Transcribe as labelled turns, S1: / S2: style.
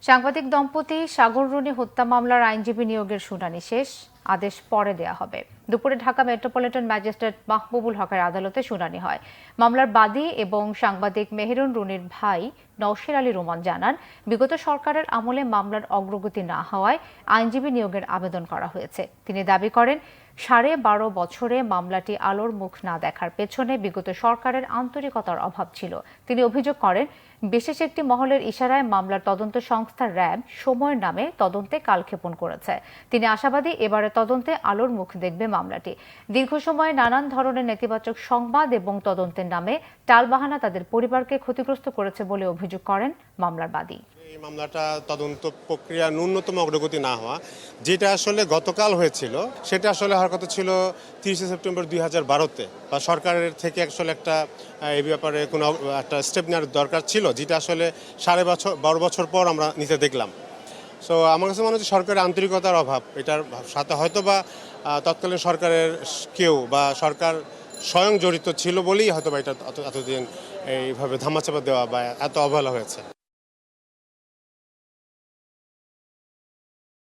S1: সাংবাদিক দম্পতি সাগর রুনি হত্যা মামলার আইনজীবী নিয়োগের শুনানি শেষ, আদেশ পরে দেয়া হবে। দুপুরে ঢাকা মেট্রোপলিটন ম্যাজিস্ট্রেট মাহবুবুল হকের আদালতে শুনানি হয়। মামলার বাদী এবং সাংবাদিক মেহেরুন রুনির ভাই নওশীর আলী রোমান জানান, বিগত সরকারের আমলে মামলার অগ্রগতি না হওয়ায় আইনজীবী নিয়োগের আবেদন করা হয়েছে। তিনি দাবি করেন, 12.5 বছরে মামলাটি আলোর মুখ না দেখার পেছনে বিগত সরকারের আন্তরিকতার অভাব ছিল। তিনি অভিযোগ করেন, বিশেষ একটি মহলের ইশারায় মামলার তদন্ত সংস্থা র্যাব সময়ের নামে তদন্তে কালক্ষেপণ করেছে। তিনি আশাবাদী, এবারে তদন্তে আলোর মুখ দেখবে মামলাটি। দীর্ঘ সময়ে নানান ধরনের নেতিবাচক সংবাদ এবং তদন্তের নামে টালবাহানা তাদের পরিবারকে ক্ষতিগ্রস্ত করেছে বলে অভিযোগ করেন মামলার বাদী।
S2: এই মামলাটা তদন্ত প্রক্রিয়া ন্যূনতম অগ্রগতি না হওয়া, যেটা আসলে গতকাল হয়েছিল সেটা আসলে হওয়ার কথা ছিল 30 সেপ্টেম্বর 2012-তে, বা সরকারের থেকে আসলে একটা এই ব্যাপারে কোনো একটা স্টেপ নেওয়ার দরকার ছিল, যেটা আসলে 12.5 বছর পর আমরা নিতে দেখলাম। সো আমার কাছে মনে হচ্ছে সরকারের আন্তরিকতার অভাব, এটার সাথে হয়তো বা তৎকালীন সরকারের কেউ বা সরকার স্বয়ং জড়িত ছিল বলেই হয়তো বা এটা এতদিন এইভাবে ধামাচাপা দেওয়া বা এত অবহেলা হয়েছে।